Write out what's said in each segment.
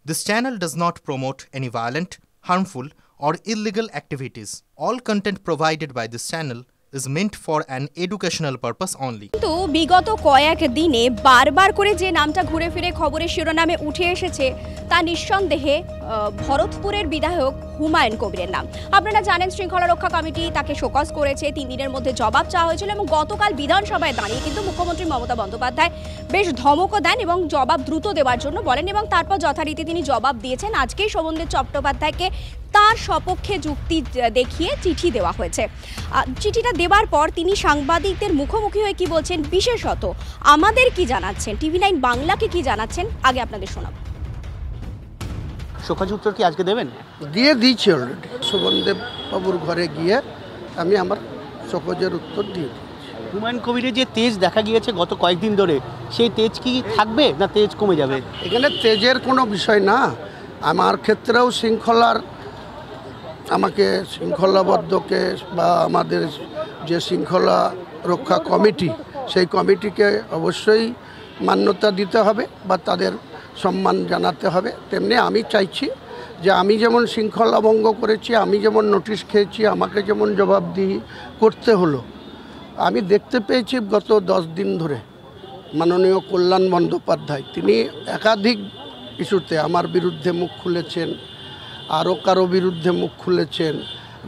This channel does not promote any violent, harmful, or illegal activities. All content provided by this channel is meant for an educational purpose only. তো বিগত কয়েক দিনে বারবার করে যে নামটা ঘুরে ফিরে খবরের শিরোনামে উঠে এসেছে তা নিঃসন্দেহে ভরতপুরের বিধায়ক হুমায়ুন কবিরের নাম। আপনারা জানেন শৃঙ্খলা রক্ষা কমিটি তাকে শোকজ করেছে, 3 দিনের মধ্যে জবাব চাওয়া হয়েছিল এবং গতকাল বিধানসভায় দাঁড়িয়ে কিন্তু মুখ্যমন্ত্রী মমতা বন্দ্যোপাধ্যায় বেশ ধমকও দেন এবং জবাব দ্রুত দেওয়ার জন্য বলেন এবং তারপর যথারীতি তিনি জবাব দিয়েছেন। আজকেই শোভনদেব চট্টোপাধ্যায়কে তার সপক্ষে যুক্তি দেখিয়ে চিঠি দেওয়া হয়েছে। চিঠিটা দেওয়ার পর তিনি সাংবাদিকদের মুখোমুখি হয়ে কি বলছেন, বিশেষত আমাদের কি জানাচ্ছেন, TV9 বাংলাকে কি জানাচ্ছেন, আগে আপনাদের শোনাব। শোকজ উত্তর কি আজকে দেবেন? দিয়ে দিয়েছি অলরেডি। শোভনদেব বাবুর ঘরে গিয়ে আমি আমার শোকজের উত্তর দিয়ে দিয়েছি। হুমায়ুন কবিরের যে তেজ দেখা গিয়েছে গত কয়েকদিন ধরে, সেই তেজ কি থাকবে না তেজ কমে যাবে? এখানে তেজের কোনো বিষয় না। আমার ক্ষেত্রেও আমাকে শৃঙ্খলাবদ্ধকে বা আমাদের যে শৃঙ্খলা রক্ষা কমিটি, সেই কমিটিকে অবশ্যই মান্যতা দিতে হবে বা তাদের সম্মান জানাতে হবে। তেমনি আমি চাইছি যে আমি যেমন শৃঙ্খলা ভঙ্গ করেছি, আমি যেমন নোটিশ খেয়েছি, আমাকে যেমন জবাবদিহি করতে হলো। আমি দেখতে পেয়েছি গত 10 দিন ধরে মাননীয় কল্যাণ বন্দ্যোপাধ্যায় তিনি একাধিক ইস্যুতে আমার বিরুদ্ধে মুখ খুলেছেন, আরও কারো বিরুদ্ধে মুখ খুলেছেন।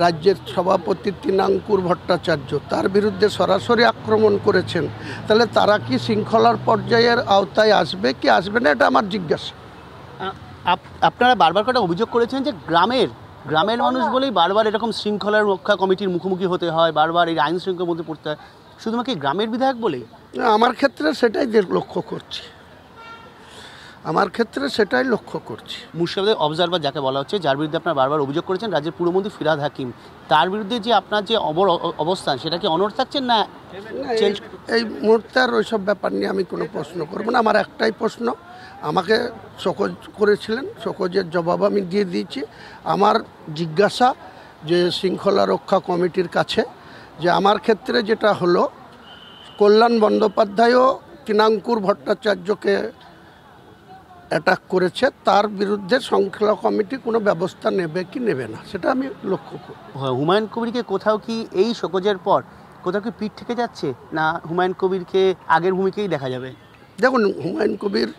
রাজ্যের সভাপতি তৃণাঙ্কুর ভট্টাচার্য তার বিরুদ্ধে সরাসরি আক্রমণ করেছেন। তাহলে তারা কি শৃঙ্খলার পর্যায়ের আওতায় আসবে কি আসবে না, এটা আমার জিজ্ঞাসা। আপনারা বারবার করে অভিযোগ করেছেন যে গ্রামের মানুষ বলেই বারবার এরকম শৃঙ্খলা রক্ষা কমিটির মুখোমুখি হতে হয়, বারবার এই আইন শৃঙ্খলার মধ্যে পড়তে হয়। শুধুমাত্র গ্রামের বিধায়ক বলেই? আমার ক্ষেত্রে সেটাই লক্ষ্য করছি, মুর্শিদাবাদের অবজারভার যাকে বলা হচ্ছে, যার বিরুদ্ধে আপনারা বারবার অভিযোগ করেছেন, রাজ্যের পুরমন্ত্রী ফিরহাদ হাকিম, তার বিরুদ্ধে যে আপনার যে অবস্থান, সেটা কি অনড় থাকছেন না চেঞ্জ? এই মুহূর্তে আর ওইসব ব্যাপার নিয়ে আমি কোনো প্রশ্ন করবো না। আমার একটাই প্রশ্ন, আমাকে শোকজ করেছিলেন, শোকজের জবাব আমি দিয়ে দিয়েছি। আমার জিজ্ঞাসা যে শৃঙ্খলা রক্ষা কমিটির কাছে, যে আমার ক্ষেত্রে যেটা হলো, কল্যাণ বন্দ্যোপাধ্যায়ও তৃণাঙ্কুর ভট্টাচার্যকে অ্যাটাক করেছে, তার বিরুদ্ধে শৃঙ্খলা কমিটি কোনো ব্যবস্থা নেবে কি নেবে না, সেটা আমি লক্ষ্য করি। হুমায়ুন কবিরকে কোথাও কি এই শোকজের পর কোথাও কি পিঠ থেকে যাচ্ছে, না হুমায়ুন কবিরকে আগের ভূমিকেই দেখা যাবে? দেখুন, হুমায়ুন কবির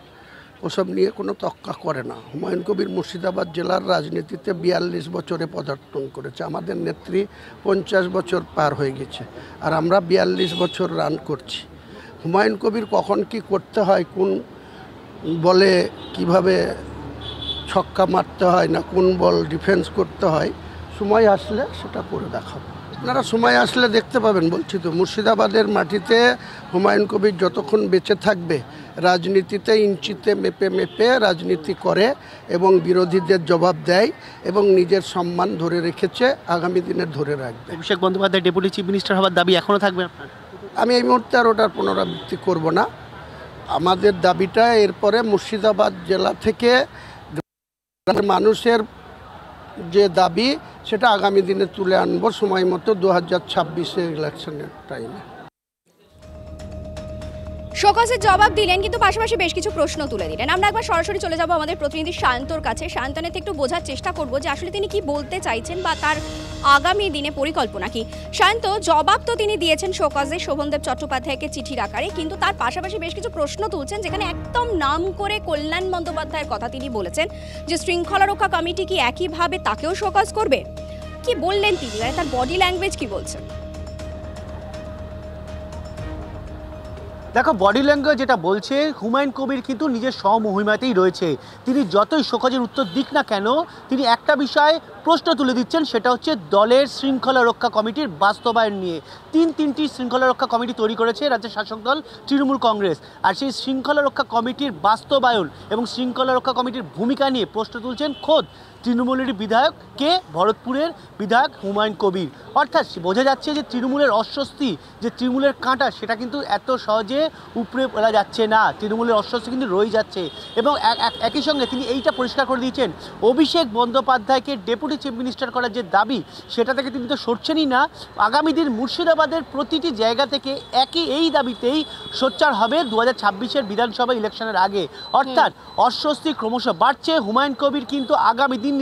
ওসব নিয়ে কোনো তক্কা করে না। হুমায়ুন কবির মুর্শিদাবাদ জেলার রাজনীতিতে 42 বছরে পদার্পণ করেছে। আমাদের নেত্রী 50 বছর পার হয়ে গেছে, আর আমরা 42 বছর রান করছি। হুমায়ুন কবির কখন কি করতে হয়, কোন বলে কিভাবে ছক্কা মারতে হয়, না কোন বল ডিফেন্স করতে হয়, সময় আসলে সেটা করে দেখাবো। আপনারা সময় আসলে দেখতে পাবেন। বলছি তো, মুর্শিদাবাদের মাটিতে হুমায়ুন কবির যতক্ষণ বেঁচে থাকবে, রাজনীতিতে ইঞ্চিতে মেপে রাজনীতি করে এবং বিরোধীদের জবাব দেয় এবং নিজের সম্মান ধরে রেখেছে, আগামী দিনে ধরে রাখবে। Abhishek Bandyopadhyay deputy chief minister হওয়ার দাবি এখনও থাকবে আপনার? আমি এই মুহূর্তে আর ওটার পুনরাবৃত্তি করব না। আমাদের দাবিটা এরপরে মুর্শিদাবাদ জেলা থেকে মানুষের যে দাবি, সেটা আগামী দিনে তুলে আনবো সময় মতো 2026 ইলেকশনের টাইমে। শোকজের জবাব দিলেন, কিন্তু পাশাপাশি বেশ কিছু প্রশ্ন তুলে দিলেন। আমরা একবার সরাসরি চলে যাব আমাদের প্রতিনিধি সায়ন্তর কাছে। সায়ন্তনের থেকে একটু বোঝার চেষ্টা করব যে আসলে তিনি কি বলতে চাইছেন বা তার আগামী দিনে পরিকল্পনা কি। সায়ন্ত, জবাব তো তিনি দিয়েছেন শোকজে শোভনদেব চট্টোপাধ্যায়কে চিঠির আকারে, কিন্তু তার পাশাপাশি বেশ কিছু প্রশ্ন তুলছেন, যেখানে একদম নাম করে কল্যাণ বন্দ্যোপাধ্যায়ের কথা তিনি বলেছেন যে শৃঙ্খলা রক্ষা কমিটি কি একইভাবে তাকেও শোকজ করবে। কি বললেন তিনি, তার বডি ল্যাঙ্গুয়েজ কি বলছেন? দেখো, বডি ল্যাঙ্গুয়েজ যেটা বলছে, হুমায়ুন কবির কিন্তু নিজের স্বমহিমাতেই রয়েছে। তিনি যতই শোকজের উত্তর দিক না কেন, তিনি একটা বিষয়ে প্রশ্ন তুলে দিচ্ছেন, সেটা হচ্ছে দলের শৃঙ্খলা রক্ষা কমিটির বাস্তবায়ন নিয়ে। তিনটি শৃঙ্খলা রক্ষা কমিটি তৈরি করেছে রাজ্যের শাসক দল তৃণমূল কংগ্রেস, আর সেই শৃঙ্খলা রক্ষা কমিটির বাস্তবায়ন এবং শৃঙ্খলা রক্ষা কমিটির ভূমিকা নিয়ে প্রশ্ন তুলছেন খোদ তৃণমূলের বিধায়ক কে, ভরতপুরের বিধায়ক হুমায়ুন কবির। অর্থাৎ বোঝা যাচ্ছে যে তৃণমূলের অস্বস্তি, যে তৃণমূলের কাঁটা, সেটা কিন্তু এত সহজে উপড়ে ফেলা যাচ্ছে না। তৃণমূলের অস্বস্তি কিন্তু রয়ে যাচ্ছে এবং একই সঙ্গে তিনি এইটা পরিষ্কার করে দিয়েছেন, অভিষেক বন্দ্যোপাধ্যায়কে ডেপুটি চিফ মিনিস্টার করার যে দাবি সেটা থেকে তিনি তো সরছেনই না। আগামী দিন মুর্শিদাবাদের প্রতিটি জায়গা থেকে এই দাবিতেই সোচ্চার হবে 2026-এর বিধানসভা ইলেকশনের আগে। অর্থাৎ অস্বস্তি ক্রমশ বাড়ছে। হুমায়ুন কবির কিন্তু আগামী দিন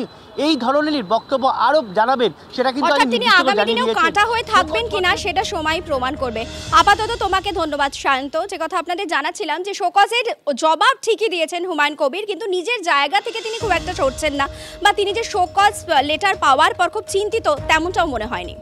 এই ধরনেরই বক্তব্য আরো জানাবেন, সেটা কিন্তু তিনি আগামী দিনেও কাঁটা হয়ে থাকবেন কিনা সেটা সময় প্রমাণ করবে। আপাতত তোমাকে ধন্যবাদ সায়ন্ত। যে কথা আপনাদের জানাচ্ছিলাম যে শোকজের জবাব ঠিকই দিয়েছেন হুমায়ুন কবির, কিন্তু নিজের জায়গা থেকে তিনি খুব একটা সরছেন না, বা তিনি যে শোকজ লেটার পাওয়ার পর খুব চিন্তিত তেমনটাও মনে হয়নি।